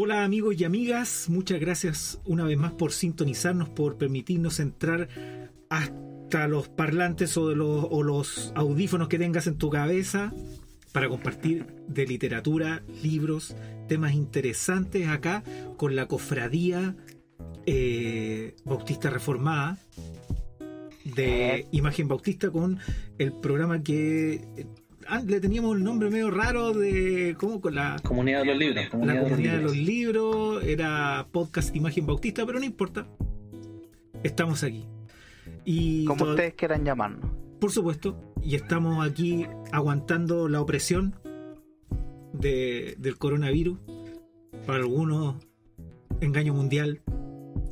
Hola amigos y amigas, muchas gracias una vez más por sintonizarnos, por permitirnos entrar hasta los parlantes o los audífonos que tengas en tu cabeza para compartir de literatura, libros, temas interesantes acá con la cofradía bautista reformada de Imagen Bautista, con el programa que le teníamos el nombre medio raro de ¿cómo? Con la Comunidad de los Libros. La Comunidad de los Libros, era podcast Imagen Bautista, pero no importa, estamos aquí y como ustedes quieran llamarnos, por supuesto, y estamos aquí aguantando la opresión del coronavirus, para algunos engaño mundial,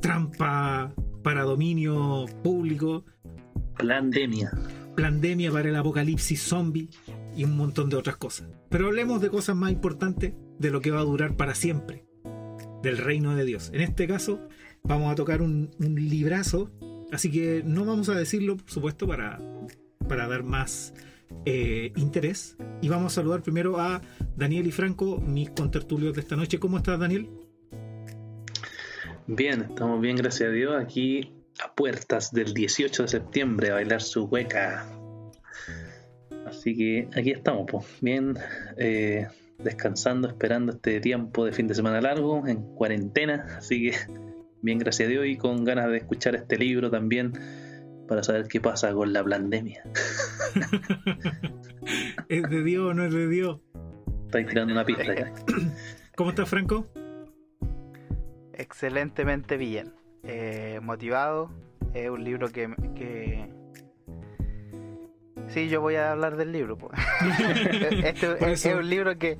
trampa para dominio público, pandemia para el apocalipsis zombie y un montón de otras cosas. Pero hablemos de cosas más importantes, de lo que va a durar para siempre, del reino de Dios. En este caso vamos a tocar un librazo, así que no vamos a decirlo, por supuesto, para dar más interés. Y vamos a saludar primero a Daniel y Franco, mis contertulios de esta noche. ¿Cómo estás, Daniel? Bien, estamos bien, gracias a Dios. Aquí a puertas del 18 de septiembre a bailar su hueca. Así que aquí estamos, pues, bien, descansando, esperando este tiempo de fin de semana largo, en cuarentena. Así que bien, gracias a Dios, y con ganas de escuchar este libro también para saber qué pasa con la pandemia. ¿Es de Dios o no es de Dios? Estáis tirando una pista ya. ¿Cómo estás, Franco? Excelentemente bien, motivado. Es un libro que sí, yo voy a hablar del libro, pues. Es un libro que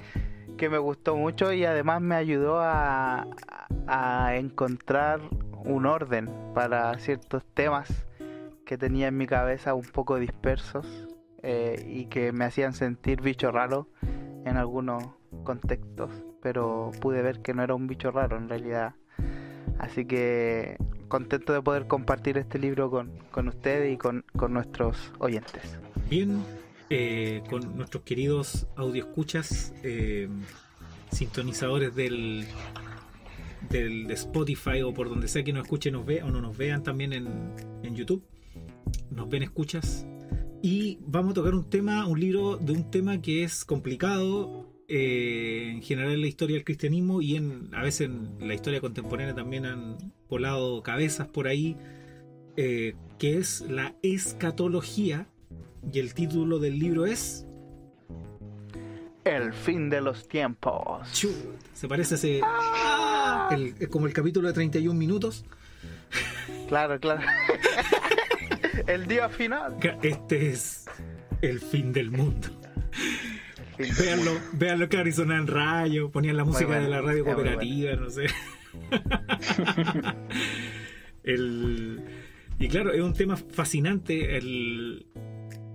me gustó mucho y además me ayudó a encontrar un orden para ciertos temas que tenía en mi cabeza un poco dispersos, y que me hacían sentir bicho raro en algunos contextos, pero pude ver que no era un bicho raro en realidad. Así que contento de poder compartir este libro con ustedes y con nuestros oyentes. Bien, con nuestros queridos audioescuchas, sintonizadores del Spotify o por donde sea que nos escuchen, nos vean o no nos vean también en YouTube, nos ven, escuchas. Y vamos a tocar un libro de un tema que es complicado, en general en la historia del cristianismo, y a veces en la historia contemporánea también han volado cabezas por ahí, que es la escatología, y el título del libro es El fin de los tiempos. Se parece a ese como el capítulo de 31 minutos. Claro. El día final. Este es el fin del mundo. Véanlo, que Arizona en rayo, ponían la música de la radio cooperativa, no sé. Y claro, es un tema fascinante.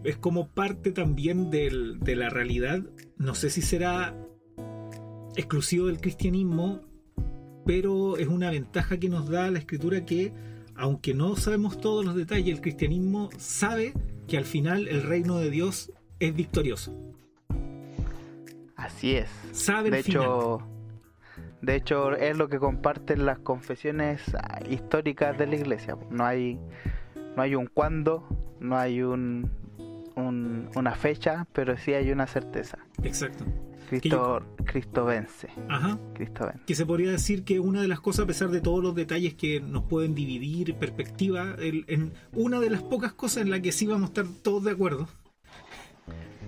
Es como parte también de la realidad. No sé si será exclusivo del cristianismo, pero es una ventaja que nos da la escritura, que aunque no sabemos todos los detalles, el cristianismo sabe que al final el reino de Dios es victorioso. Así es. Sabe el final. De hecho, es lo que comparten las confesiones históricas de la iglesia. No hay un cuándo, no hay una fecha, pero sí hay una certeza. Exacto. Cristo vence. Ajá. Cristo vence. Que se podría decir que una de las cosas, a pesar de todos los detalles que nos pueden dividir perspectiva, en una de las pocas cosas en la que sí vamos a estar todos de acuerdo,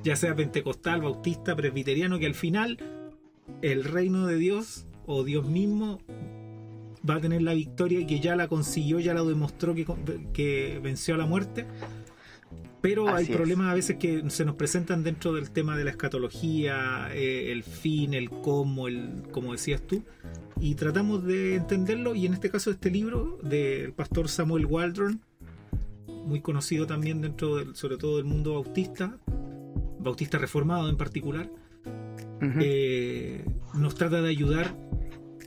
ya sea pentecostal, bautista, presbiteriano, que al final el reino de Dios o Dios mismo va a tener la victoria, y que ya la consiguió, ya la demostró, que venció a la muerte. Pero hay problemas a veces que se nos presentan dentro del tema de la escatología, el fin, el cómo, como decías tú, y tratamos de entenderlo. Y en este caso, este libro del pastor Samuel Waldron, muy conocido también dentro sobre todo del mundo bautista reformado en particular, nos trata de ayudar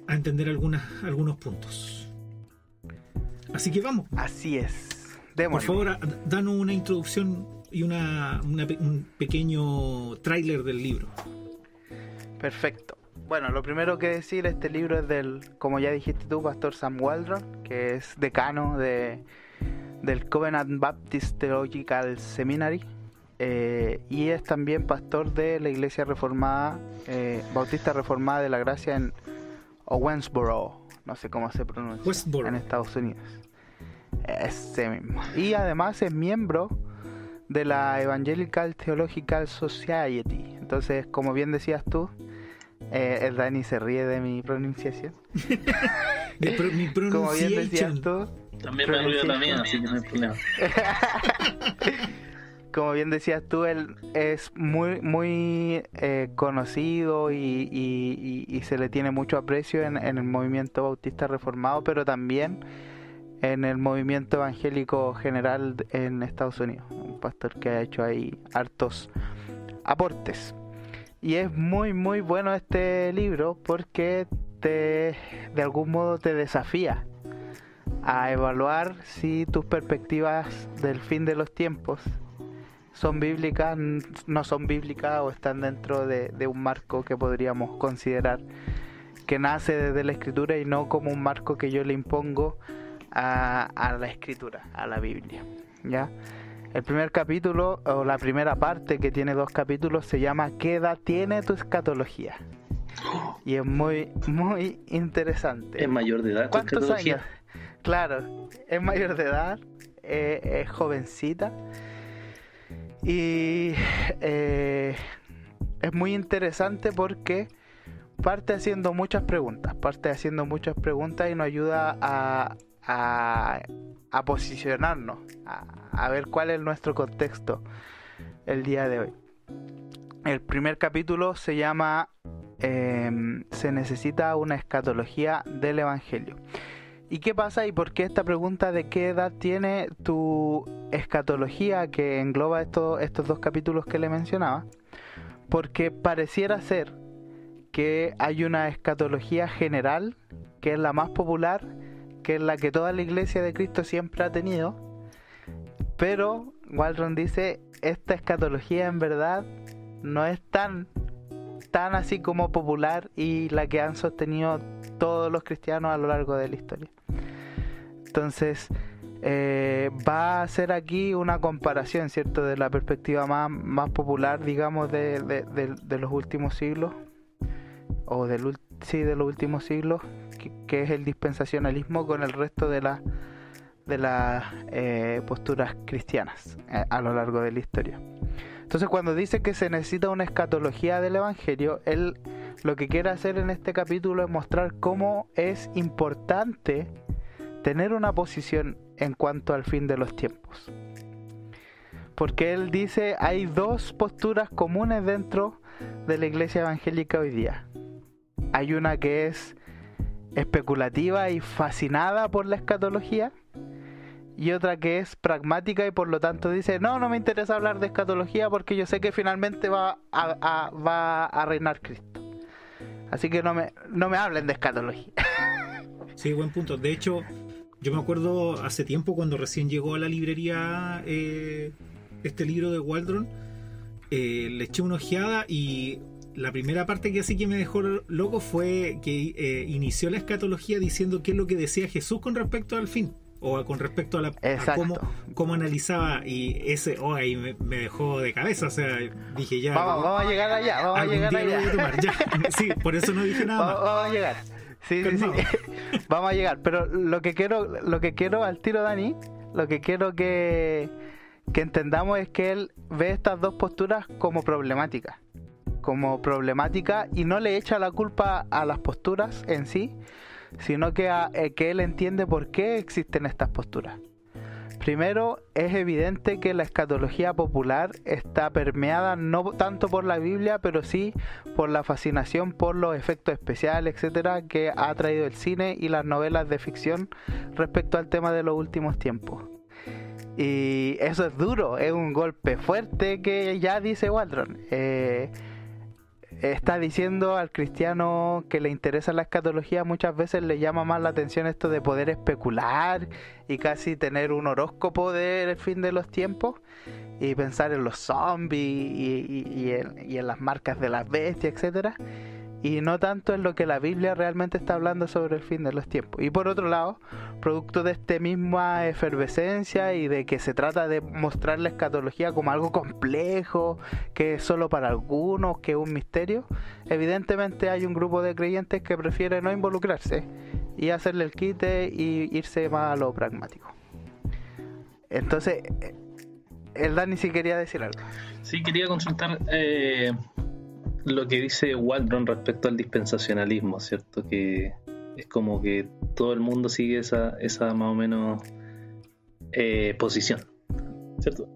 a entender algunos puntos. Así que vamos. Así es. Por favor, danos una introducción y un pequeño tráiler del libro. Perfecto. Bueno, lo primero que decir, este libro es como ya dijiste tú, Pastor Sam Waldron, que es decano del Covenant Baptist Theological Seminary, y es también pastor de la Iglesia Reformada, Bautista Reformada de la Gracia en Owensboro, no sé cómo se pronuncia, Westboro, en Estados Unidos. Ese mismo. Y además es miembro de la Evangelical Theological Society. Entonces, como bien decías tú, el Dani se ríe de mi pronunciación. mi Como bien decías pronunciation. tú, También me río la mía, así que no hay problema. como bien decías tú, él es muy conocido y se le tiene mucho aprecio en el movimiento bautista reformado, pero también en el movimiento evangélico general en Estados Unidos. Un pastor que ha hecho ahí hartos aportes. Y es muy bueno este libro porque de algún modo te desafía a evaluar si tus perspectivas del fin de los tiempos son bíblicas, no son bíblicas o están dentro de un marco que podríamos considerar que nace desde la Escritura y no como un marco que yo le impongo a la Escritura, a la Biblia, ¿ya? El primer capítulo, o la primera parte, que tiene 2 capítulos, se llama ¿Qué edad tiene tu escatología? Y es muy interesante. Es mayor de edad tu ¿Cuántos escatología? años? Claro, es mayor de edad, es jovencita. Y es muy interesante porque parte haciendo muchas preguntas y nos ayuda a posicionarnos, a ver cuál es nuestro contexto el día de hoy. El primer capítulo se llama Se necesita una escatología del Evangelio. ¿Y qué pasa y por qué esta pregunta de qué edad tiene tu escatología, que engloba estos 2 capítulos que le mencionaba? Porque pareciera ser que hay una escatología general, que es la más popular, que es la que toda la Iglesia de Cristo siempre ha tenido, pero Waldron dice, esta escatología en verdad no es tan así como popular y la que han sostenido todos los cristianos a lo largo de la historia. Entonces va a hacer aquí una comparación, ¿cierto?, de la perspectiva más popular, digamos, de los últimos siglos, o de los últimos siglos, que es el dispensacionalismo, con el resto de las posturas cristianas a lo largo de la historia. Entonces, cuando dice que se necesita una escatología del Evangelio, él lo que quiere hacer en este capítulo es mostrar cómo es importante tener una posición en cuanto al fin de los tiempos. Porque él dice, hay 2 posturas comunes dentro de la iglesia evangélica hoy día. Hay una que es especulativa y fascinada por la escatología, y otra que es pragmática y por lo tanto dice, no me interesa hablar de escatología porque yo sé que finalmente va a reinar Cristo, así que no me hablen de escatología. Sí, buen punto. De hecho, yo me acuerdo hace tiempo cuando recién llegó a la librería este libro de Waldron, le eché una ojeada y la primera parte que sí que me dejó loco fue que inició la escatología diciendo qué es lo que decía Jesús con respecto al fin, o con respecto a cómo analizaba, y ese ahí me dejó de cabeza. O sea, dije ya vamos a llegar allá, voy a tomar, ya. Sí, por eso no dije nada más. Vamos a llegar. Sí. Vamos a llegar, pero lo que quiero al tiro, Dani, lo que quiero que entendamos es que él ve estas 2 posturas como problemáticas, y no le echa la culpa a las posturas en sí, sino que él entiende por qué existen estas posturas. Primero, es evidente que la escatología popular está permeada no tanto por la Biblia, pero sí por la fascinación por los efectos especiales, etcétera, que ha traído el cine y las novelas de ficción respecto al tema de los últimos tiempos. Y eso es duro, es un golpe fuerte que ya dice Waldron. Está diciendo al cristiano que le interesa la escatología, muchas veces le llama más la atención esto de poder especular y casi tener un horóscopo del fin de los tiempos y pensar en los zombies y en las marcas de las bestias, etcétera. y no tanto en lo que la Biblia realmente está hablando sobre el fin de los tiempos. Y por otro lado, producto de esta misma efervescencia y de que se trata de mostrar la escatología como algo complejo, que es solo para algunos, que es un misterio, evidentemente hay un grupo de creyentes que prefiere no involucrarse y hacerle el quite y irse más a lo pragmático. Entonces, el Dani sí quería decir algo. Sí, quería consultar lo que dice Waldron respecto al dispensacionalismo, ¿cierto? Que es como que todo el mundo sigue esa más o menos posición, ¿cierto?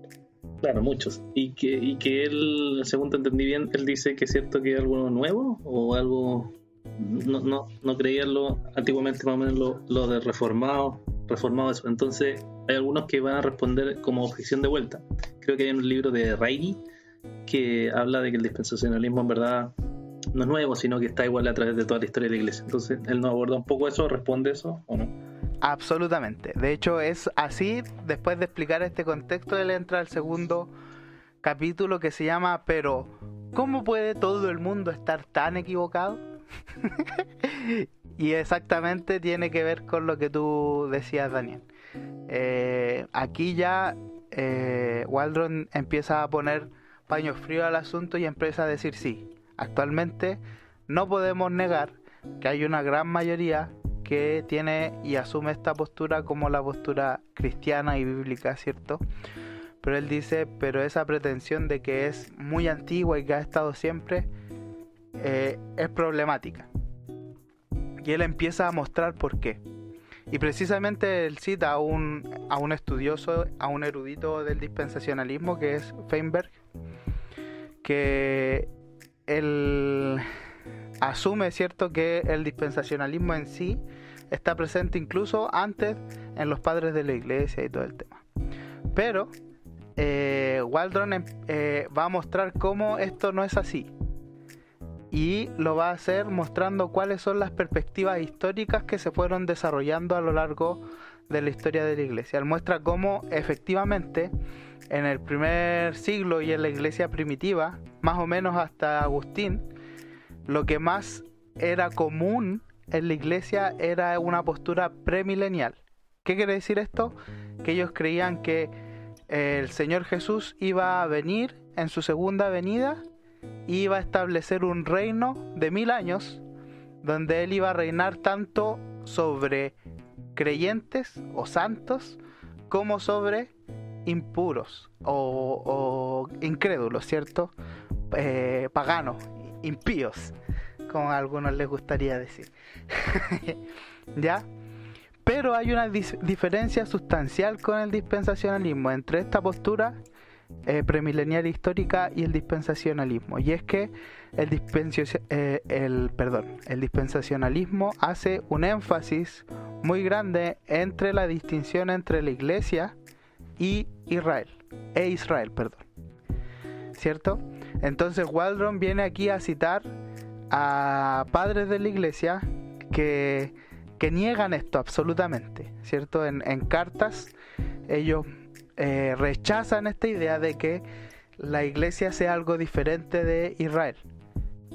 Claro, muchos. Y que él, según te entendí bien, él dice que es cierto que es algo nuevo o algo... No creíanlo antiguamente, más o menos lo de reformado eso. Entonces hay algunos que van a responder como objeción de vuelta. Creo que hay un libro de Reilly que habla de que el dispensacionalismo en verdad no es nuevo, sino que está igual a través de toda la historia de la iglesia. Entonces, él nos aborda un poco eso, responde eso o no. Absolutamente. De hecho, es así. Después de explicar este contexto, él entra al segundo capítulo que se llama "Pero, ¿cómo puede todo el mundo estar tan equivocado?" Y exactamente tiene que ver con lo que tú decías, Daniel. Aquí ya Waldron empieza a poner paños fríos al asunto y empieza a decir sí, actualmente no podemos negar que hay una gran mayoría que tiene y asume esta postura como la postura cristiana y bíblica, ¿cierto? Pero él dice, pero esa pretensión de que es muy antigua y que ha estado siempre es problemática. Y él empieza a mostrar por qué. Y precisamente él cita a un estudioso, a un erudito del dispensacionalismo que es Feinberg, que él asume, ¿cierto?, que el dispensacionalismo en sí está presente incluso antes en los padres de la iglesia y todo el tema. Pero Waldron va a mostrar cómo esto no es así. Y lo va a hacer mostrando cuáles son las perspectivas históricas que se fueron desarrollando a lo largo de la historia de la iglesia. Él muestra cómo efectivamente en el primer siglo y en la iglesia primitiva, más o menos hasta Agustín, lo que más era común en la iglesia era una postura premilenial. ¿Qué quiere decir esto? Que ellos creían que el Señor Jesús iba a venir en su segunda venida y iba a establecer un reino de 1000 años donde él iba a reinar tanto sobre creyentes o santos como sobre impuros o incrédulos, ¿cierto? Paganos, impíos, como a algunos les gustaría decir. ¿Ya? Pero hay una diferencia sustancial con el dispensacionalismo entre esta postura premilenial histórica y el dispensacionalismo, y es que el dispensacionalismo hace un énfasis muy grande entre la distinción entre la iglesia y Israel, ¿cierto? Entonces Waldron viene aquí a citar a padres de la iglesia que niegan esto absolutamente, ¿cierto? En cartas ellos rechazan esta idea de que la iglesia sea algo diferente de Israel.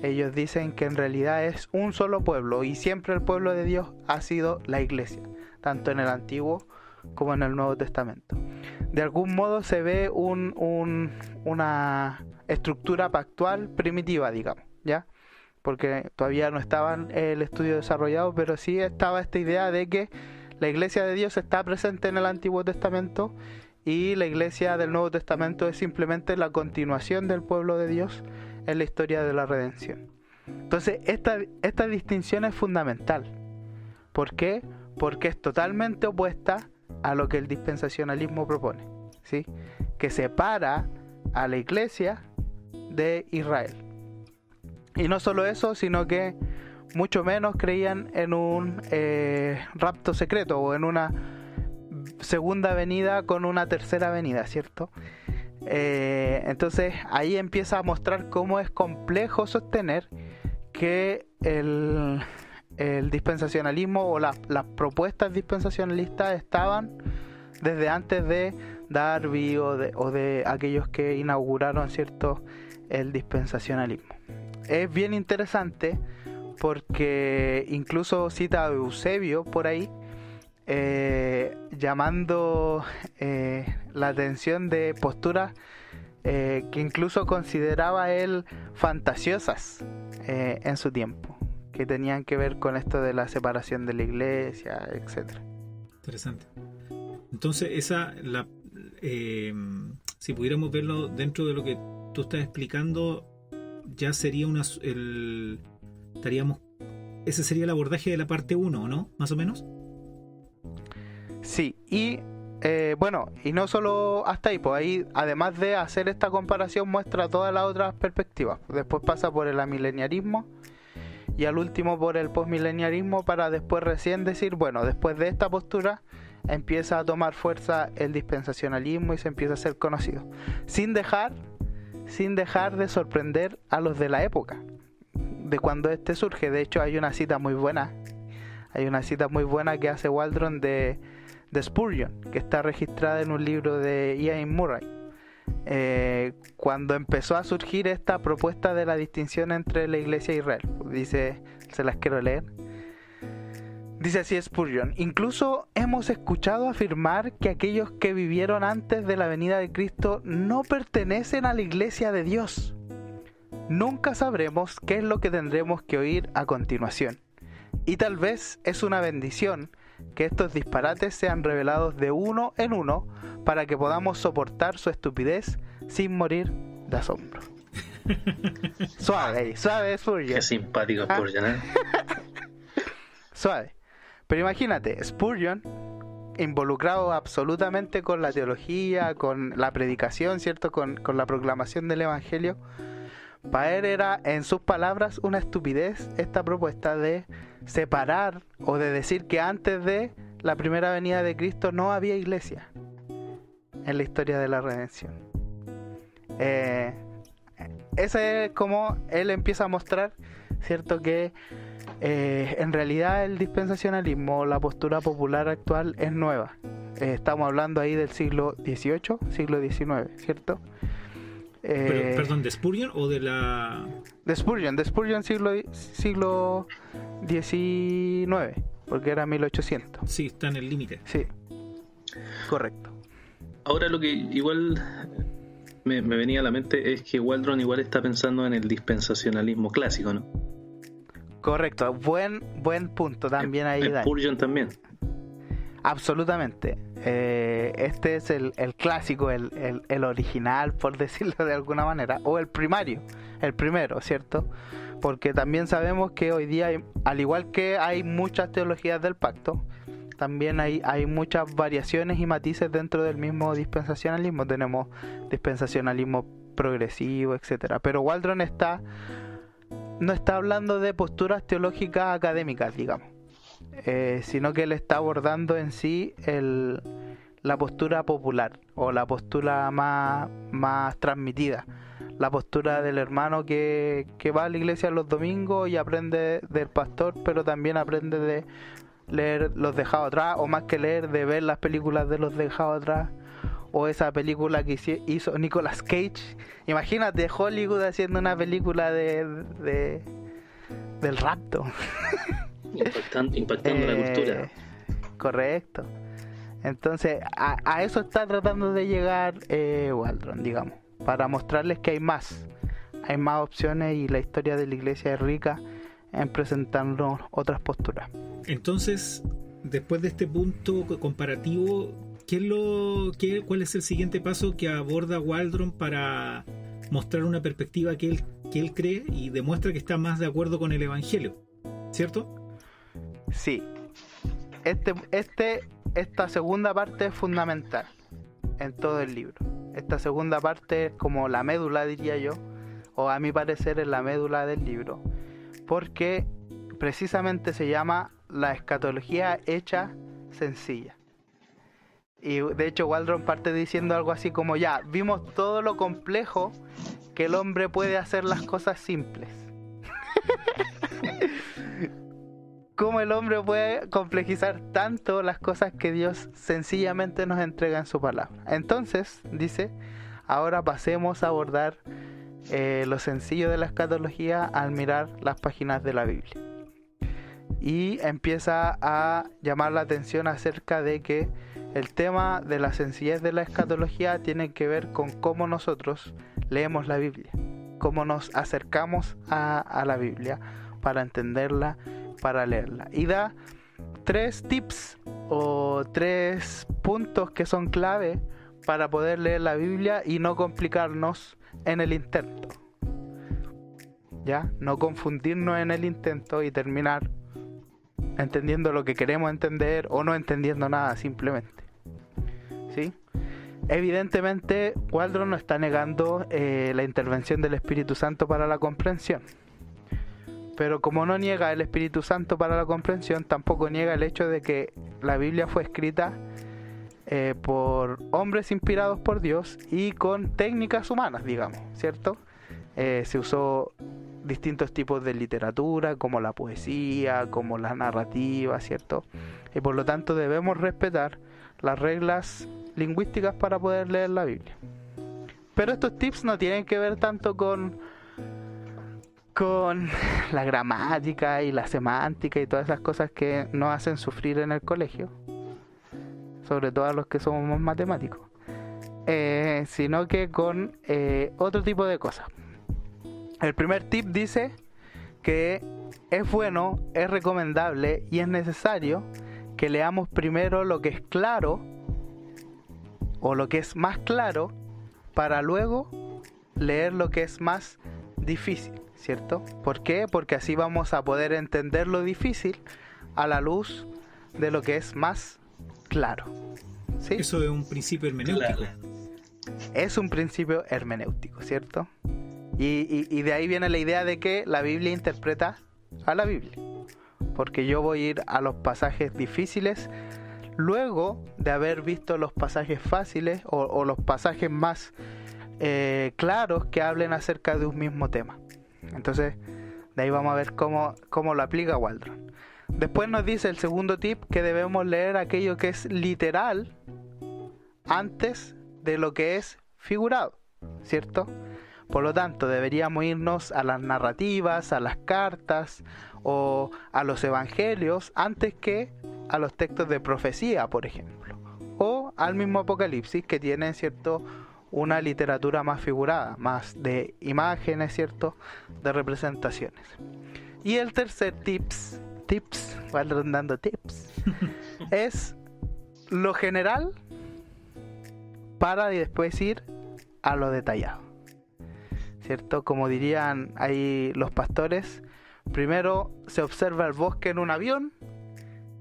Ellos dicen que en realidad es un solo pueblo y siempre el pueblo de Dios ha sido la iglesia, tanto en el Antiguo como en el Nuevo Testamento. De algún modo se ve una estructura pactual primitiva, digamos, ¿ya? Porque todavía no estaba el estudio desarrollado, pero sí estaba esta idea de que la iglesia de Dios está presente en el Antiguo Testamento y la iglesia del Nuevo Testamento es simplemente la continuación del pueblo de Dios en la historia de la redención. Entonces esta distinción es fundamental. ¿Por qué? Porque es totalmente opuesta a lo que el dispensacionalismo propone, ¿sí? Que separa a la iglesia de Israel. Y no solo eso, sino que mucho menos creían en un rapto secreto o en una segunda venida con una tercera venida, ¿cierto? Entonces ahí empieza a mostrar cómo es complejo sostener que el dispensacionalismo o las propuestas dispensacionalistas estaban desde antes de Darby o de aquellos que inauguraron, ¿cierto?, el dispensacionalismo. Es bien interesante porque incluso cita a Eusebio por ahí, llamando la atención de posturas que incluso consideraba él fantasiosas en su tiempo, que tenían que ver con esto de la separación de la iglesia, etcétera. Interesante. Entonces, si pudiéramos verlo dentro de lo que tú estás explicando, ya sería ese sería el abordaje de la parte 1, ¿no? Más o menos. Sí, y y no solo hasta ahí, pues ahí, además de hacer esta comparación, muestra todas las otras perspectivas. Después pasa por el amileniarismo y al último por el postmileniarismo, para después recién decir, bueno, después de esta postura empieza a tomar fuerza el dispensacionalismo y se empieza a ser conocido, sin dejar de sorprender a los de la época, de cuando este surge. De hecho, hay una cita muy buena que hace Waldron de Spurgeon, que está registrada en un libro de Ian Murray, cuando empezó a surgir esta propuesta de la distinción entre la iglesia e Israel. Dice, se las quiero leer. Dice así Spurgeon: incluso hemos escuchado afirmar que aquellos que vivieron antes de la venida de Cristo no pertenecen a la iglesia de Dios. Nunca sabremos qué es lo que tendremos que oír a continuación, y tal vez es una bendición que estos disparates sean revelados de uno en uno para que podamos soportar su estupidez sin morir de asombro. Suave Spurgeon. Qué simpático Spurgeon, ¿eh? Suave. Pero imagínate, Spurgeon, involucrado absolutamente con la teología, con la predicación, ¿cierto? Con la proclamación del Evangelio, para él era, en sus palabras, una estupidez esta propuesta de separar o de decir que antes de la primera venida de Cristo no había iglesia en la historia de la redención. Ese es como él empieza a mostrar, ¿cierto? Que en realidad el dispensacionalismo, la postura popular actual, es nueva. Estamos hablando ahí del siglo XVIII, siglo XIX, ¿cierto? Perdón, ¿de Spurgeon o de la...? De Spurgeon siglo XIX, porque era 1800. Sí, está en el límite. Sí, correcto. Ahora lo que igual me venía a la mente es que Waldron igual está pensando en el dispensacionalismo clásico, ¿no? Correcto, buen punto también ahí. Spurgeon también. Absolutamente. Este es el clásico, el original, por decirlo de alguna manera, o el primero, ¿cierto? Porque también sabemos que hoy día, al igual que hay muchas teologías del pacto, también hay muchas variaciones y matices dentro del mismo dispensacionalismo. Tenemos dispensacionalismo progresivo, etcétera. Pero Waldron no está hablando de posturas teológicas académicas, digamos, sino que él está abordando en sí la postura popular, o la postura más transmitida, la postura del hermano que va a la iglesia los domingos y aprende del pastor, pero también aprende de leer Los Dejados Atrás, o más que leer, de ver las películas de Los Dejados Atrás, o esa película que hizo Nicolas Cage. Imagínate Hollywood haciendo una película del rapto. Impactando la cultura. Correcto. Entonces a eso está tratando de llegar Waldron, digamos, para mostrarles que hay más opciones, y la historia de la iglesia es rica en presentarnos otras posturas. Entonces, después de este punto comparativo, ¿cuál es el siguiente paso que aborda Waldron para mostrar una perspectiva que él cree y demuestra que está más de acuerdo con el Evangelio? ¿Cierto? Sí. Esta segunda parte es fundamental en todo el libro. Esta segunda parte es como la médula, diría yo, o a mi parecer es la médula del libro, porque precisamente se llama la escatología hecha sencilla. Y de hecho Waldron parte diciendo algo así como: ya, vimos todo lo complejo que el hombre puede hacer las cosas simples. Cómo el hombre puede complejizar tanto las cosas que Dios sencillamente nos entrega en su palabra. Entonces, dice, ahora pasemos a abordar lo sencillo de la escatología al mirar las páginas de la Biblia. y empieza a llamar la atención acerca de que el tema de la sencillez de la escatología tiene que ver con cómo nosotros leemos la Biblia, cómo nos acercamos a la Biblia para entenderla, para leerla. Y da 3 tips o 3 puntos que son clave para poder leer la Biblia y no complicarnos en el intento. ¿Ya? No confundirnos en el intento y terminar entendiendo lo que queremos entender o no entendiendo nada simplemente. ¿Sí? Evidentemente, Waldron no está negando la intervención del Espíritu Santo para la comprensión. Pero como no niega el Espíritu Santo para la comprensión, tampoco niega el hecho de que la Biblia fue escrita por hombres inspirados por Dios y con técnicas humanas, digamos, ¿cierto? Se usó distintos tipos de literatura, como la poesía, como la narrativa, ¿cierto? Y por lo tanto debemos respetar las reglas lingüísticas para poder leer la Biblia. Pero estos tips no tienen que ver tanto con la gramática y la semántica y todas esas cosas que nos hacen sufrir en el colegio, sobre todo a los que somos más matemáticos, sino que con otro tipo de cosas. El primer tip dice que es bueno, es recomendable y es necesario que leamos primero lo que es claro o lo que es más claro para luego leer lo que es más difícil, ¿cierto? ¿Por qué? Porque así vamos a poder entender lo difícil a la luz de lo que es más claro. ¿Sí? Eso es un principio hermenéutico. Claro. Es un principio hermenéutico, ¿cierto? Y de ahí viene la idea de que la Biblia interpreta a la Biblia. Porque yo voy a ir a los pasajes difíciles luego de haber visto los pasajes fáciles o los pasajes más claros que hablen acerca de un mismo tema. Entonces, de ahí vamos a ver cómo lo aplica Waldron. Después nos dice el segundo tip que debemos leer aquello que es literal antes de lo que es figurado, ¿cierto? Por lo tanto, deberíamos irnos a las narrativas, a las cartas o a los evangelios antes que a los textos de profecía, por ejemplo, o al mismo Apocalipsis, que tiene, ¿cierto?, una literatura más figurada, más de imágenes, ¿cierto?, de representaciones. Y el tercer tips, Waldron dando tips, es lo general para después ir a lo detallado, ¿cierto? Como dirían ahí los pastores, primero se observa el bosque en un avión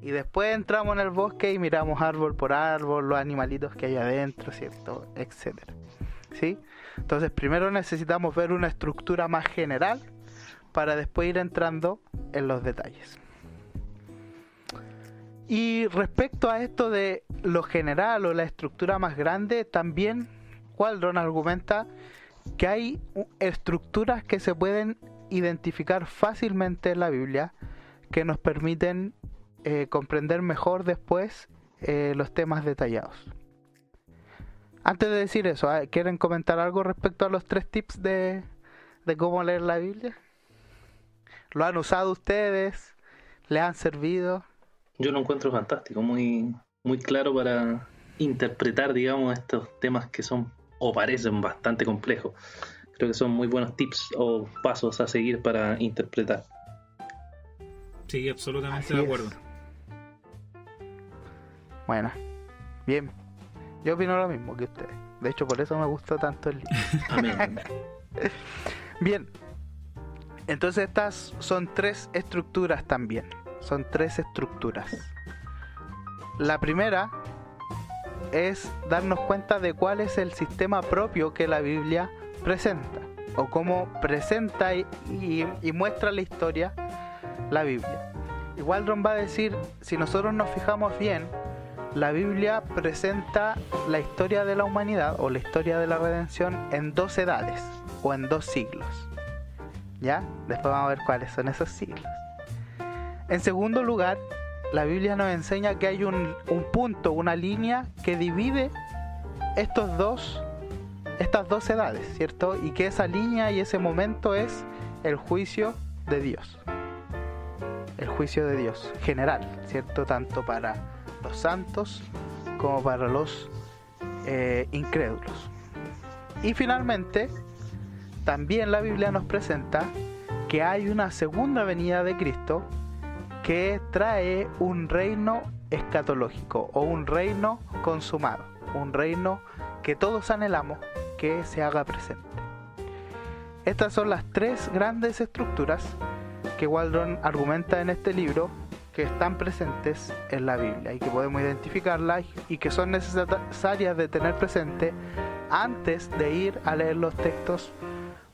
y después entramos en el bosque y miramos árbol por árbol, los animalitos que hay adentro, ¿cierto? Etcétera. ¿Sí? Entonces primero necesitamos ver una estructura más general para después ir entrando en los detalles. Y respecto a esto de lo general o la estructura más grande, también Waldron argumenta que hay estructuras que se pueden identificar fácilmente en la Biblia que nos permiten comprender mejor después los temas detallados. Antes de decir eso, ¿quieren comentar algo respecto a los 3 tips de cómo leer la Biblia? ¿Lo han usado ustedes? ¿Les han servido? Yo lo encuentro fantástico, muy, muy claro para interpretar, digamos, estos temas que son o parecen bastante complejos. Creo que son muy buenos tips o pasos a seguir para interpretar. Sí, absolutamente Así de acuerdo. es. Bueno, bien. Yo opino lo mismo que ustedes. De hecho, por eso me gustó tanto el libro. Amén. Bien. Entonces estas son 3 estructuras también. Son 3 estructuras. La primera es darnos cuenta de cuál es el sistema propio que la Biblia presenta, o cómo presenta y muestra la historia la Biblia. Y Waldron va a decir, si nosotros nos fijamos bien, la Biblia presenta la historia de la humanidad o la historia de la redención en 2 edades o en 2 siglos. ¿Ya? Después vamos a ver cuáles son esos siglos. En segundo lugar, la Biblia nos enseña que hay un punto, una línea que divide estas dos edades, ¿cierto? Y que esa línea y ese momento es el juicio de Dios. El juicio de Dios general, ¿cierto? Tanto para los santos como para los incrédulos. Y finalmente, también la Biblia nos presenta que hay una segunda venida de Cristo que trae un reino escatológico o un reino consumado, un reino que todos anhelamos que se haga presente. Estas son las tres grandes estructuras que Waldron argumenta en este libro, que están presentes en la Biblia y que podemos identificarlas y que son necesarias de tener presente antes de ir a leer los textos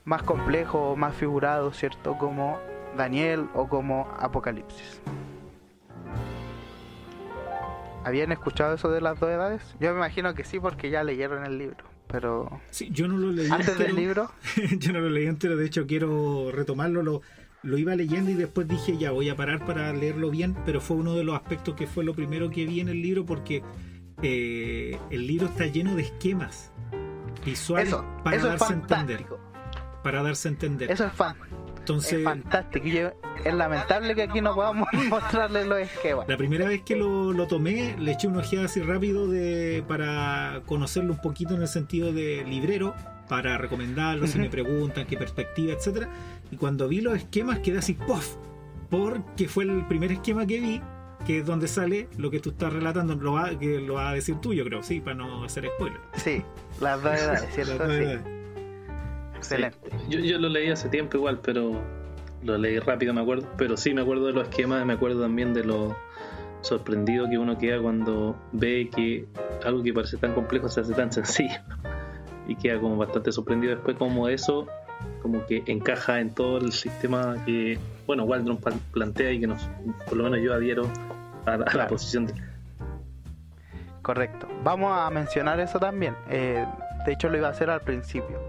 más complejos o más figurados, ¿cierto? Como Daniel o como Apocalipsis. ¿Habían escuchado eso de las dos edades? Yo me imagino que sí, porque ya leyeron el libro, pero... Sí, yo no lo leí antes entero. del libro. Yo no lo leí entero, de hecho quiero retomarlo, lo iba leyendo y después dije ya voy a parar para leerlo bien, pero fue uno de los aspectos que fue lo primero que vi en el libro, porque el libro está lleno de esquemas visuales para eso darse es a entender. fantástico. Para darse a entender. Eso es Entonces, es fantástico. Es lamentable que aquí no podamos mostrarles los esquemas. la primera vez que lo tomé, le eché una ojeada así rápido para conocerlo un poquito en el sentido de librero, para recomendarlo, si me preguntan qué perspectiva, etcétera. Y cuando vi los esquemas quedé así ¡puff! Porque fue el primer esquema que vi, que es donde sale lo que tú estás relatando, que lo vas a decir tú, yo creo, sí, para no hacer spoiler. Sí, las dos edades, ¿cierto? Las dos Sí. edades. Excelente. Sí. Yo lo leí hace tiempo igual, pero lo leí rápido, me acuerdo. Pero sí me acuerdo de los esquemas, me acuerdo también de lo sorprendido que uno queda cuando ve que algo que parece tan complejo se hace tan sencillo. Y queda como bastante sorprendido después como eso como que encaja en todo el sistema que, bueno, Waldron plantea y que por lo menos yo adhiero a la posición de... Correcto. Vamos a mencionar eso también. De hecho lo iba a hacer al principio.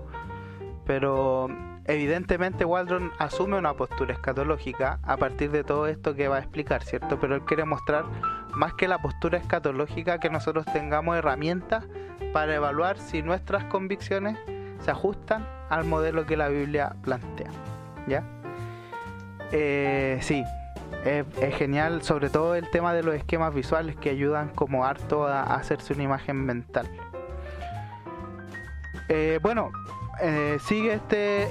Pero evidentemente Waldron asume una postura escatológica a partir de todo esto que va a explicar, ¿cierto? Pero él quiere mostrar, más que la postura escatológica, que nosotros tengamos herramientas para evaluar si nuestras convicciones se ajustan al modelo que la Biblia plantea, ¿ya? Sí, es genial, sobre todo el tema de los esquemas visuales que ayudan como harto a hacerse una imagen mental. Sigue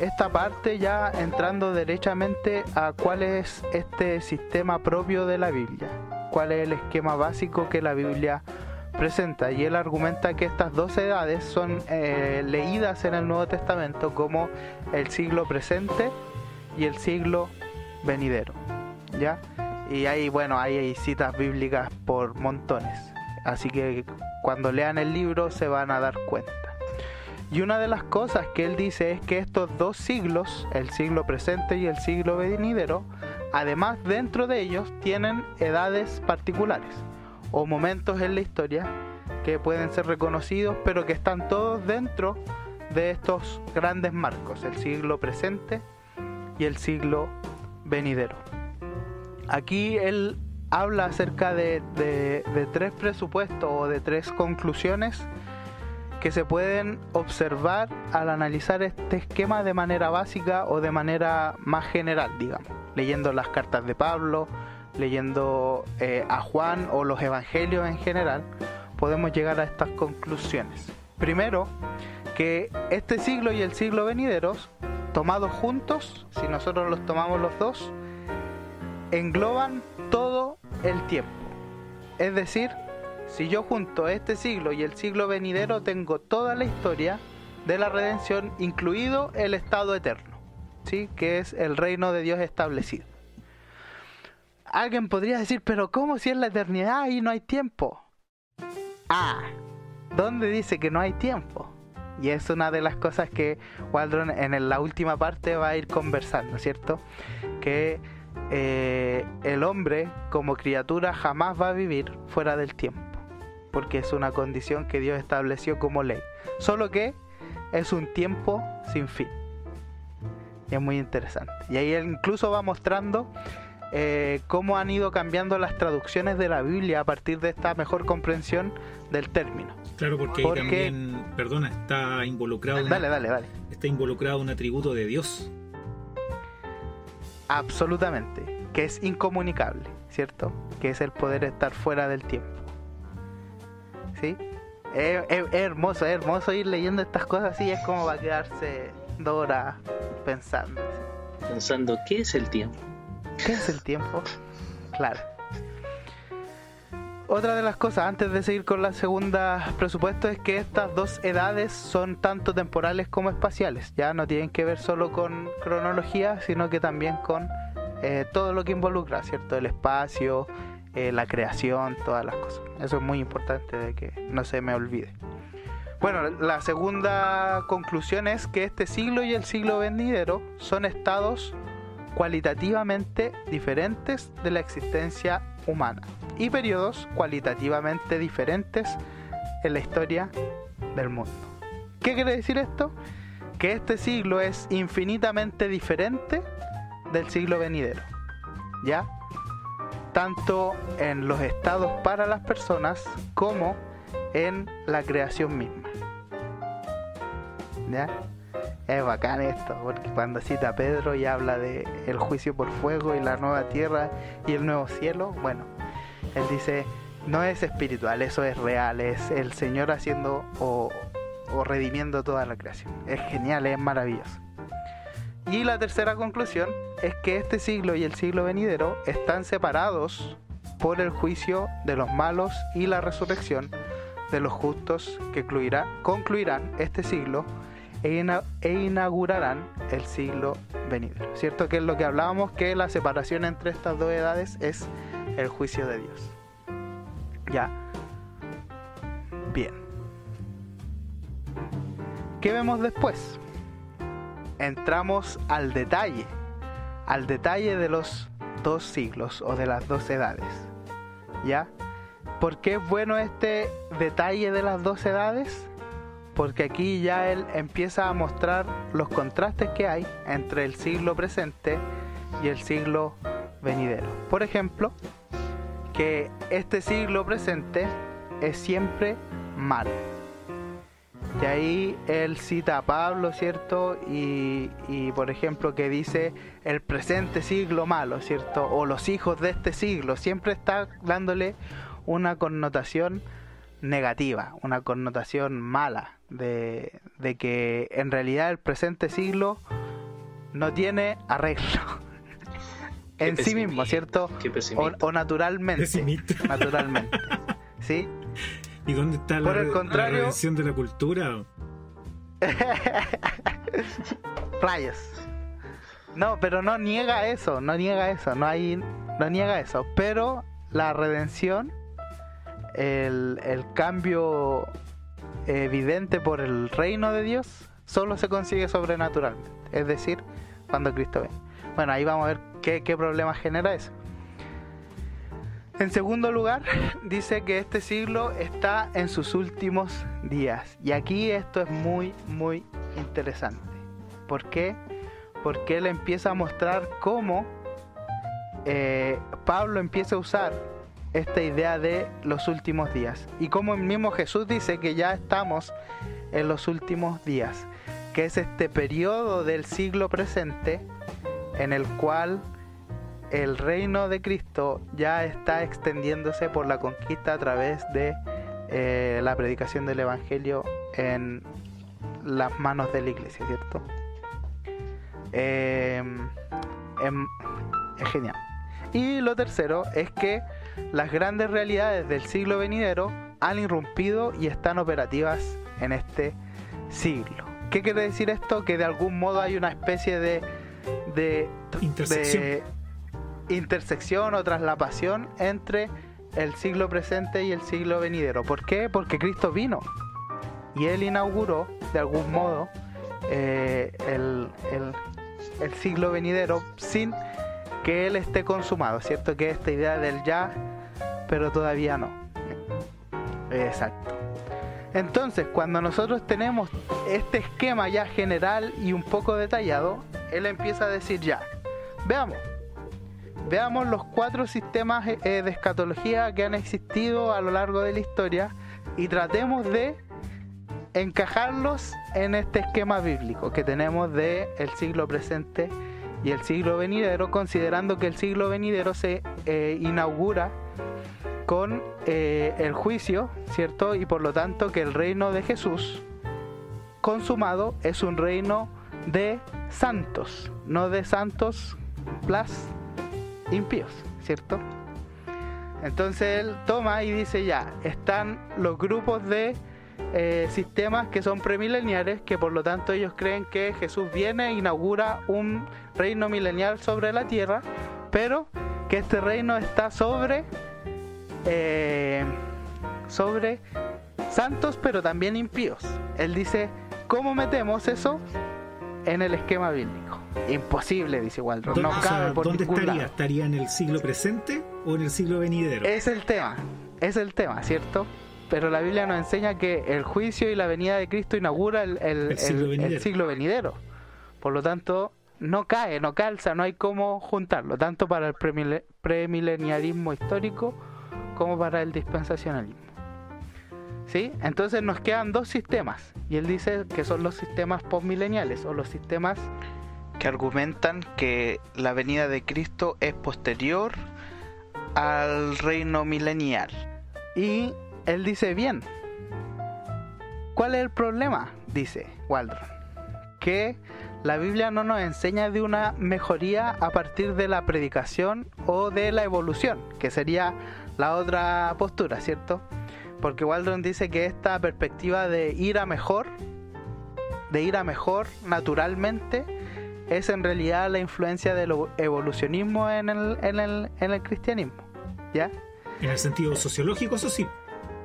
esta parte ya entrando derechamente a cuál es este sistema propio de la Biblia, cuál es el esquema básico que la Biblia presenta, y él argumenta que estas dos edades son leídas en el Nuevo Testamento como el siglo presente y el siglo venidero, ¿ya? Y hay citas bíblicas por montones, así que cuando lean el libro se van a dar cuenta. Y una de las cosas que él dice es que estos dos siglos, el siglo presente y el siglo venidero, además dentro de ellos tienen edades particulares o momentos en la historia que pueden ser reconocidos, pero que están todos dentro de estos grandes marcos, el siglo presente y el siglo venidero. Aquí él habla acerca de tres presupuestos o de tres conclusiones que se pueden observar al analizar este esquema de manera básica o de manera más general, digamos, leyendo las cartas de Pablo, leyendo a Juan o los evangelios en general, podemos llegar a estas conclusiones. Primero, que este siglo y el siglo venideros, tomados juntos, si nosotros los tomamos los dos, engloban todo el tiempo. Es decir, si yo junto este siglo y el siglo venidero, tengo toda la historia de la redención, incluido el estado eterno, ¿sí? Que es el reino de Dios establecido. Alguien podría decir, pero ¿cómo si es la eternidad y no hay tiempo? ¿Dónde dice que no hay tiempo? Y es una de las cosas que Waldron en la última parte va a ir conversando, ¿cierto? Que el hombre como criatura jamás va a vivir fuera del tiempo, porque es una condición que Dios estableció como ley, solo que es un tiempo sin fin. Y es muy interesante. Y ahí él incluso va mostrando cómo han ido cambiando las traducciones de la Biblia a partir de esta mejor comprensión del término. Claro, porque ahí también, está involucrado Está involucrado un atributo de Dios. Absolutamente. que es incomunicable, ¿cierto? Que es el poder estar fuera del tiempo. ¿Sí? Es hermoso ir leyendo estas cosas así, es como para quedarse 2 horas pensando. ¿Sí? Pensando, ¿qué es el tiempo? ¿Qué es el tiempo? Claro. Otra de las cosas, antes de seguir con la segunda presupuesto, es que estas 2 edades son tanto temporales como espaciales. Ya no tienen que ver solo con cronología, sino que también con todo lo que involucra, ¿cierto? El espacio, la creación, todas las cosas. Eso es muy importante de que no se me olvide. Bueno, la segunda conclusión es que este siglo y el siglo venidero son estados cualitativamente diferentes de la existencia humana y periodos cualitativamente diferentes en la historia del mundo. ¿Qué quiere decir esto? Que este siglo es infinitamente diferente del siglo venidero, ¿ya? Tanto en los estados para las personas como en la creación misma, ¿ya? Es bacán esto, porque cuando cita a Pedro y habla de el juicio por fuego y la nueva tierra y el nuevo cielo, bueno, él dice, no es espiritual, eso es real, es el Señor haciendo o redimiendo toda la creación. Es genial, es maravilloso. Y la tercera conclusión es que este siglo y el siglo venidero están separados por el juicio de los malos y la resurrección de los justos que concluirán este siglo e inaugurarán el siglo venidero. ¿Cierto? Que es lo que hablábamos, que la separación entre estas 2 edades es el juicio de Dios. Ya. Bien. ¿Qué vemos después? Entramos al detalle de los 2 siglos o de las 2 edades. ¿Ya? ¿Por qué es bueno este detalle de las 2 edades? Porque aquí ya él empieza a mostrar los contrastes que hay entre el siglo presente y el siglo venidero. Por ejemplo, que este siglo presente es siempre malo. Y ahí él cita a Pablo, ¿cierto? Y por ejemplo que dice el presente siglo malo, ¿cierto? O los hijos de este siglo. Siempre está dándole una connotación negativa, una connotación mala de que en realidad el presente siglo no tiene arreglo en sí mismo, ¿cierto? O naturalmente. Naturalmente. ¿Sí? ¿Y dónde está la redención de la cultura? Rayos. No, pero no niega eso. No niega eso. Pero la redención, el cambio evidente por el reino de Dios, solo se consigue sobrenaturalmente. Es decir, cuando Cristo viene. Bueno, ahí vamos a ver qué problema genera eso. En segundo lugar, dice que este siglo está en sus últimos días. Y aquí esto es muy, muy interesante. ¿Por qué? Porque él empieza a mostrar cómo Pablo empieza a usar esta idea de los últimos días. Y como el mismo Jesús dice que ya estamos en los últimos días. Que es este periodo del siglo presente en el cual el reino de Cristo ya está extendiéndose por la conquista a través de la predicación del Evangelio en las manos de la iglesia, ¿cierto? Es genial. Y lo tercero es que las grandes realidades del siglo venidero han irrumpido y están operativas en este siglo. ¿Qué quiere decir esto? Que de algún modo hay una especie de intersección o traslapación entre el siglo presente y el siglo venidero. ¿Por qué? Porque Cristo vino y Él inauguró de algún modo el siglo venidero sin que Él esté consumado, ¿cierto? Que esta idea del ya, pero todavía no. Exacto. Entonces, cuando nosotros tenemos este esquema ya general y un poco detallado, Él empieza a decir ya, veamos los 4 sistemas de escatología que han existido a lo largo de la historia y tratemos de encajarlos en este esquema bíblico que tenemos de el siglo presente y el siglo venidero, considerando que el siglo venidero se inaugura con el juicio, ¿cierto? Y por lo tanto que el reino de Jesús consumado es un reino de santos, no de santos plus impíos, ¿cierto? Entonces él toma y dice, ya, están los grupos de sistemas que son premileniales, que por lo tanto ellos creen que Jesús viene e inaugura un reino milenial sobre la tierra, pero que este reino está sobre santos pero también impíos. Él dice, ¿cómo metemos eso en el esquema bíblico? Imposible, dice Waldron, no cabe por ¿dónde ningún estaría? lado. ¿Estaría en el siglo presente o en el siglo venidero? Es el tema, ¿cierto? Pero la Biblia nos enseña que el juicio y la venida de Cristo inaugura el siglo venidero. Por lo tanto, no cae, no calza, no hay cómo juntarlo, tanto para el premileniarismo histórico como para el dispensacionalismo. ¿Sí? Entonces nos quedan dos sistemas, y él dice que son los sistemas postmileniales, o los sistemas que argumentan que la venida de Cristo es posterior al reino milenial. Y él dice, bien, ¿cuál es el problema? Dice Waldron, que la Biblia no nos enseña de una mejoría a partir de la predicación o de la evolución, que sería la otra postura, ¿cierto? Porque Waldron dice que esta perspectiva de ir a mejor naturalmente, es en realidad la influencia del evolucionismo en el cristianismo, ¿ya? En el sentido sociológico, eso sí.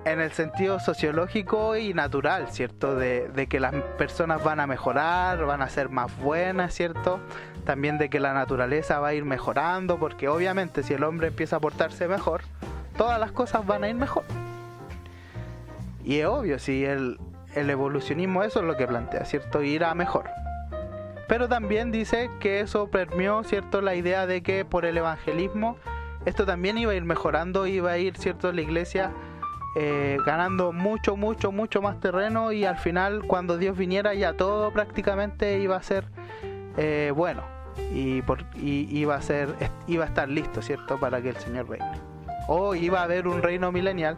En el sentido sociológico y natural, ¿cierto? De que las personas van a mejorar, van a ser más buenas, ¿cierto? También de que la naturaleza va a ir mejorando, porque obviamente si el hombre empieza a portarse mejor, todas las cosas van a ir mejor. Y es obvio, si el evolucionismo eso es lo que plantea, ¿cierto? Ir a mejor. Pero también dice que eso permeó, ¿cierto? La idea de que por el evangelismo esto también iba a ir mejorando, iba a ir, ¿cierto? La iglesia ganando mucho más terreno, y al final cuando Dios viniera ya todo prácticamente iba a ser bueno, y iba a estar listo, ¿cierto? Para que el Señor reine. O iba a haber un reino milenial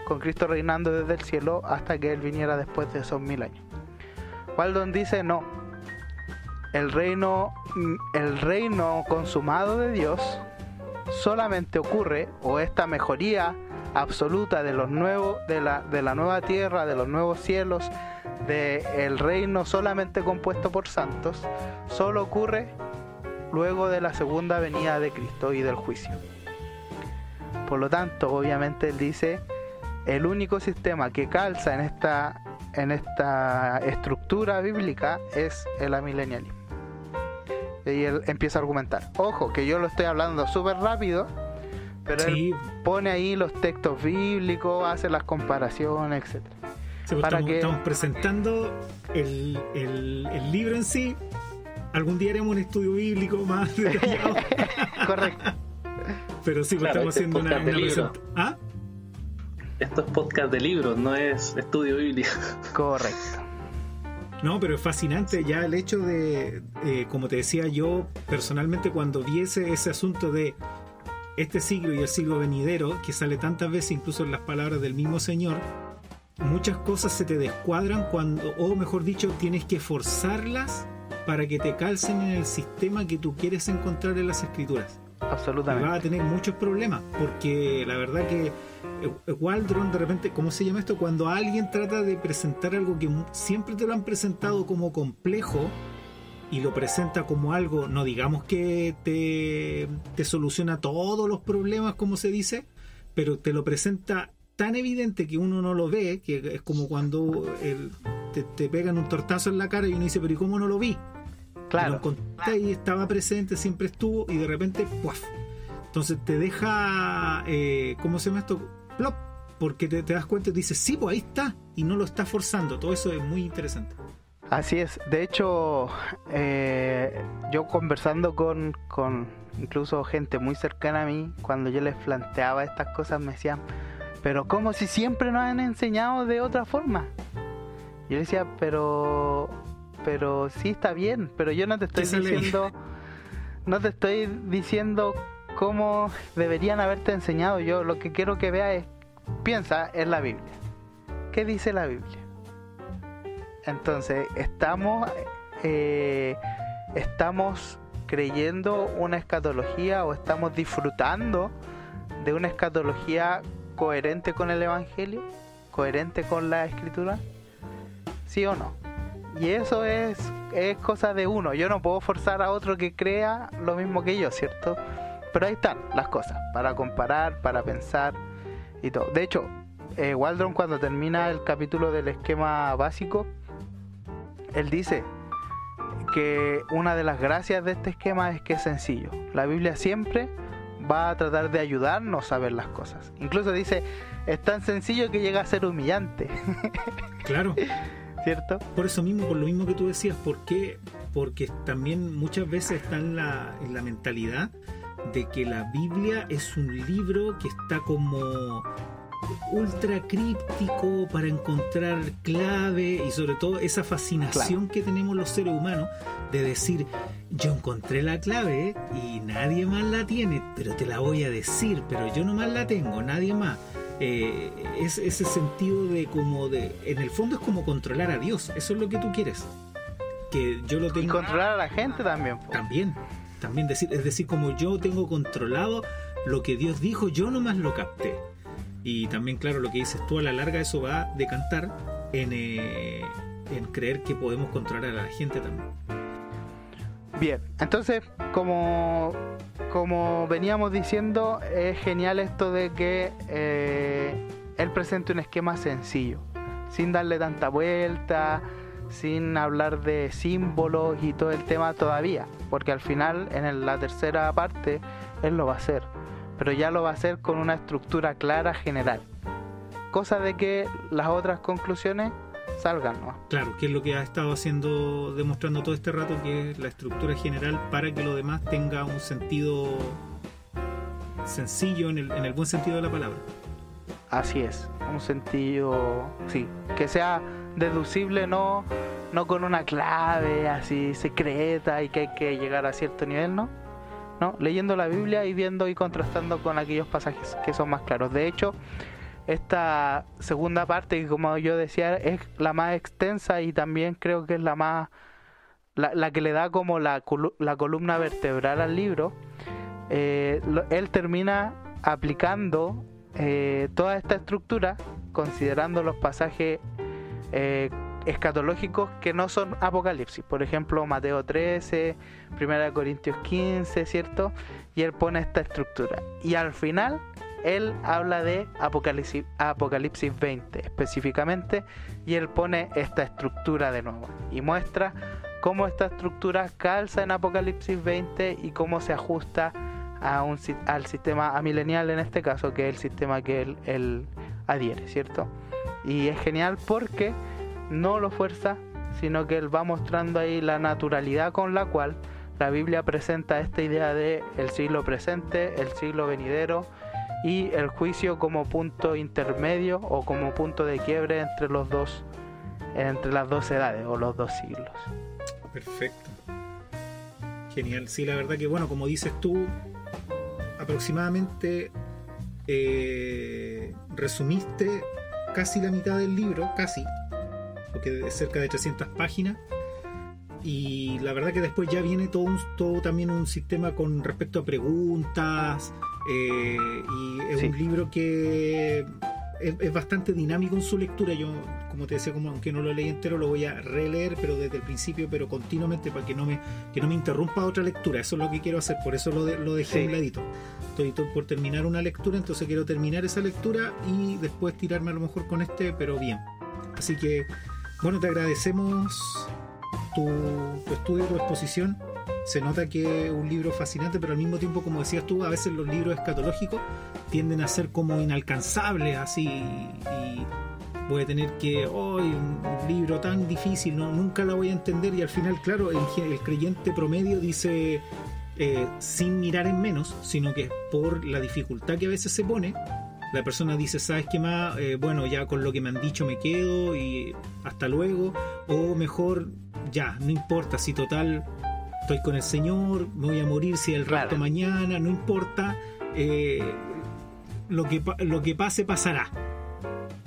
con Cristo reinando desde el cielo hasta que Él viniera después de esos 1000 años. Waldron dice no, el reino consumado de Dios solamente ocurre, o esta mejoría absoluta de la nueva tierra, de los nuevos cielos, del reino solamente compuesto por santos, solo ocurre luego de la segunda venida de Cristo y del juicio. Por lo tanto, obviamente él dice, el único sistema que calza en esta estructura bíblica es el amilenialismo. Y él empieza a argumentar. Ojo, que yo lo estoy hablando súper rápido, pero sí, él pone ahí los textos bíblicos, hace las comparaciones, etc. Sí, pues estamos presentando el libro en sí. Algún día haremos un estudio bíblico más detallado. Correcto. Pero sí, pues claro, estamos haciendo una presentación. ¿Ah? Esto es podcast de libros, no es estudio bíblico. Correcto. No, pero es fascinante ya el hecho de, como te decía yo, personalmente cuando vi ese asunto de este siglo y el siglo venidero, que sale tantas veces incluso en las palabras del mismo Señor, muchas cosas se te descuadran cuando, o mejor dicho, tienes que forzarlas para que te calcen en el sistema que tú quieres encontrar en las Escrituras. Absolutamente. Y vas a tener muchos problemas, porque la verdad que Waldron de repente, ¿cómo se llama esto? Cuando alguien trata de presentar algo que siempre te lo han presentado como complejo y lo presenta como algo, no digamos que te soluciona todos los problemas, como se dice, pero te lo presenta tan evidente que uno no lo ve, que es como cuando te pegan un tortazo en la cara y uno dice, pero ¿y cómo no lo vi? Claro. Y estaba presente, siempre estuvo, y de repente, ¡puaf! Entonces te deja, ¿cómo se llama esto? ¡Plop! Porque te das cuenta y dices, sí, pues ahí está, y no lo está forzando. Todo eso es muy interesante. Así es. De hecho, yo conversando con incluso gente muy cercana a mí, cuando yo les planteaba estas cosas, me decían, pero ¿cómo si siempre nos han enseñado de otra forma? Yo decía, pero sí está bien, pero yo no te estoy diciendo, no te estoy diciendo cómo deberían haberte enseñado. Yo lo que quiero que veas es, piensa en la Biblia. ¿Qué dice la Biblia? Entonces, estamos creyendo una escatología o estamos disfrutando de una escatología coherente con el Evangelio, coherente con la Escritura, ¿sí o no? Y eso es cosa de uno. Yo no puedo forzar a otro que crea lo mismo que yo, ¿cierto? Pero ahí están las cosas, para comparar, para pensar y todo. De hecho, Waldron, cuando termina el capítulo del esquema básico, él dice que una de las gracias de este esquema es que es sencillo. La Biblia siempre va a tratar de ayudarnos a ver las cosas. Incluso dice, es tan sencillo que llega a ser humillante. Claro. ¿Cierto? Por eso mismo, por lo mismo que tú decías, ¿por qué? Porque también muchas veces está en la mentalidad de que la Biblia es un libro que está como ultra críptico para encontrar clave, y sobre todo esa fascinación que tenemos los seres humanos de decir, yo encontré la clave y nadie más la tiene, pero te la voy a decir, pero yo nomás la tengo, nadie más. Es ese sentido de como de, en el fondo es como controlar a Dios. Eso es lo que tú quieres, que yo lo tengo. Y controlar a la gente también. También decir, es decir, como yo tengo controlado lo que Dios dijo, yo nomás lo capté. Y también, claro, lo que dices tú, a la larga eso va a decantar en creer que podemos controlar a la gente también. Bien, entonces, como veníamos diciendo, es genial esto de que él presente un esquema sencillo, sin darle tanta vuelta, sin hablar de símbolos y todo el tema todavía, porque al final, en la tercera parte, él lo va a hacer, pero ya lo va a hacer con una estructura clara general, cosa de que las otras conclusiones salgan, ¿no? Claro, que es lo que ha estado haciendo, demostrando todo este rato, que es la estructura general para que lo demás tenga un sentido sencillo en el buen sentido de la palabra. Así es, un sentido, sí, que sea deducible, no con una clave así secreta y que hay que llegar a cierto nivel, ¿no? Leyendo la Biblia y viendo y contrastando con aquellos pasajes que son más claros. De hecho, esta segunda parte, que como yo decía, es la más extensa y también creo que es la que le da como la columna vertebral al libro. Él termina aplicando toda esta estructura, considerando los pasajes escatológicos que no son Apocalipsis, por ejemplo Mateo 13, 1 Corintios 15, ¿cierto? Y él pone esta estructura y al final él habla de Apocalipsis 20 específicamente, y él pone esta estructura de nuevo y muestra cómo esta estructura calza en Apocalipsis 20 y cómo se ajusta al sistema amilenial, en este caso, que es el sistema que él adhiere, ¿cierto? Y es genial porque no lo fuerza, sino que él va mostrando ahí la naturalidad con la cual la Biblia presenta esta idea de el siglo presente, el siglo venidero y el juicio como punto intermedio o como punto de quiebre entre las dos edades o los dos siglos. Perfecto. Genial. Sí, la verdad que, bueno, como dices tú, aproximadamente resumiste casi la mitad del libro, casi, porque es cerca de 300 páginas, y la verdad que después ya viene todo también un sistema con respecto a preguntas, y es un libro que es bastante dinámico en su lectura. Yo, como te decía, aunque no lo leí entero, lo voy a releer, pero desde el principio, pero continuamente, para que no me interrumpa otra lectura. Eso es lo que quiero hacer, por eso lo dejé a un ladito. Estoy por terminar una lectura, entonces quiero terminar esa lectura y después tirarme a lo mejor con pero bien. Así que, bueno, te agradecemos tu estudio, tu exposición. Se nota que es un libro fascinante, pero al mismo tiempo, como decías tú, a veces los libros escatológicos tienden a ser como inalcanzables, así, y voy a tener que, un libro tan difícil, nunca lo voy a entender, y al final, claro, el creyente promedio dice, sin mirar en menos, sino que por la dificultad que a veces se pone, la persona dice, ¿sabes qué más? Bueno, ya con lo que me han dicho me quedo y hasta luego, o mejor, ya, no importa, si total estoy con el Señor, me voy a morir si el rapto mañana, no importa, lo que pase pasará.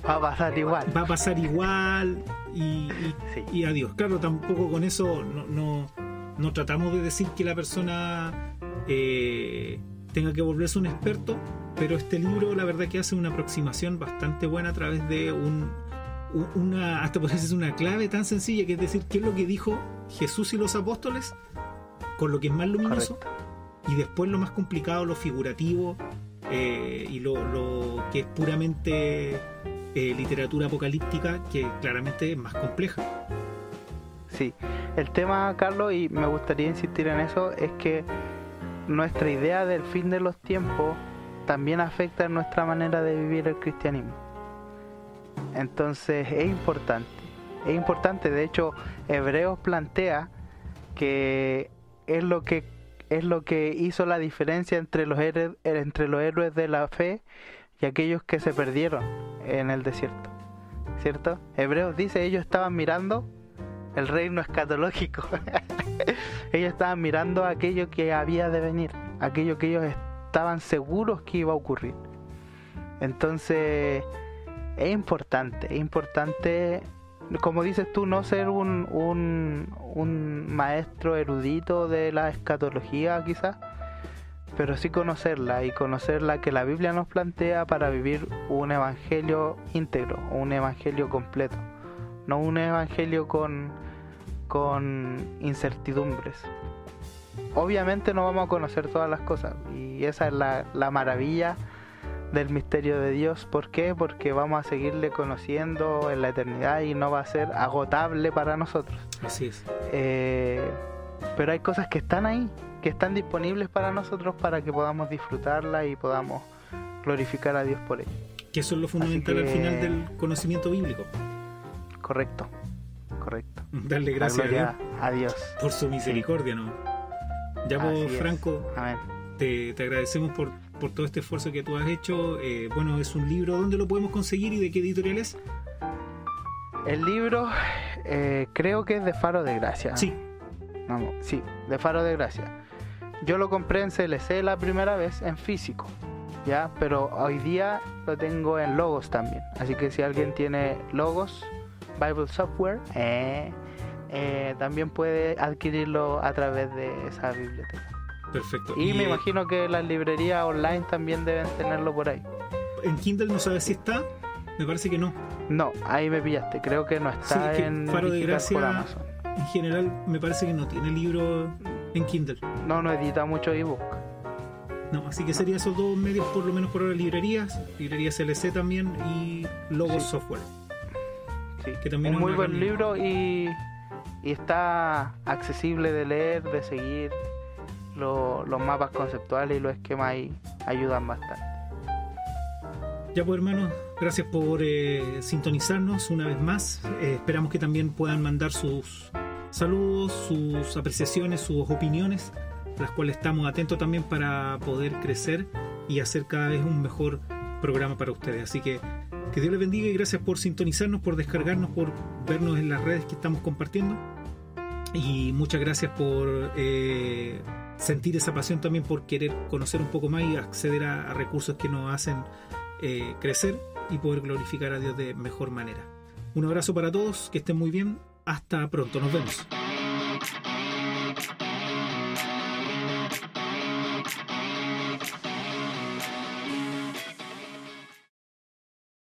Va a pasar igual. Va a pasar igual y adiós. Claro, tampoco con eso no tratamos de decir que la persona tenga que volverse un experto, pero este libro la verdad que hace una aproximación bastante buena a través de hasta por decir una clave tan sencilla, que es decir, qué es lo que dijo Jesús y los apóstoles, con lo que es más luminoso. Correcto. Y después lo más complicado, lo figurativo, y lo que es puramente literatura apocalíptica, que claramente es más compleja. Sí, el tema, Carlos, y me gustaría insistir en eso, es que nuestra idea del fin de los tiempos también afecta en nuestra manera de vivir el cristianismo. Entonces es importante. De hecho, Hebreos plantea que es lo que hizo la diferencia entre los héroes de la fe y aquellos que se perdieron en el desierto, ¿cierto? Hebreos dice, ellos estaban mirando el reino escatológico. Ellos estaban mirando aquello que había de venir, aquello que ellos estaban seguros que iba a ocurrir. Entonces es importante, como dices tú, no ser un maestro erudito de la escatología quizás, pero sí conocerla, y conocerla que la Biblia nos plantea para vivir un evangelio íntegro, un evangelio completo, no un evangelio con incertidumbres. Obviamente no vamos a conocer todas las cosas, y esa es la maravilla del misterio de Dios. ¿Por qué? Porque vamos a seguirle conociendo en la eternidad y no va a ser agotable para nosotros. Así es. Pero hay cosas que están ahí, que están disponibles para nosotros, para que podamos disfrutarla y podamos glorificar a Dios por ello. Que eso es lo fundamental al final del conocimiento bíblico. Correcto. Darle gracias a Dios por su misericordia, ¿no? Ya vos, Franco, te agradecemos por todo este esfuerzo que tú has hecho. Bueno, es un libro, ¿dónde lo podemos conseguir y de qué editorial es? El libro creo que es de Faro de Gracia. Sí. Sí, de Faro de Gracia. Yo lo compré en CLC la primera vez en físico, ya, pero hoy día lo tengo en Logos también. Así que si alguien tiene Logos Bible Software, también puede adquirirlo a través de esa biblioteca. Perfecto. Y me imagino que las librerías online también deben tenerlo por ahí. ¿En Kindle no sabes si está? Me parece que no. No, ahí me pillaste. Creo que no está, en Faro de Gracia por Amazon. En general me parece que no tiene libro en Kindle. No edita mucho ebook. No, así que serían esos dos medios, por lo menos por ahora: librerías LC también, y Logos Software. Sí, que también un muy buen libro, y está accesible de leer, de seguir. Los mapas conceptuales y los esquemas ahí ayudan bastante. Ya pues, hermanos, gracias por sintonizarnos una vez más. Esperamos que también puedan mandar sus saludos, sus apreciaciones, sus opiniones, las cuales estamos atentos también para poder crecer y hacer cada vez un mejor programa para ustedes. Así que Dios les bendiga, y gracias por sintonizarnos, por descargarnos, por vernos en las redes que estamos compartiendo, y muchas gracias por sentir esa pasión también por querer conocer un poco más y acceder a recursos que nos hacen crecer y poder glorificar a Dios de mejor manera. Un abrazo para todos, que estén muy bien, hasta pronto, nos vemos.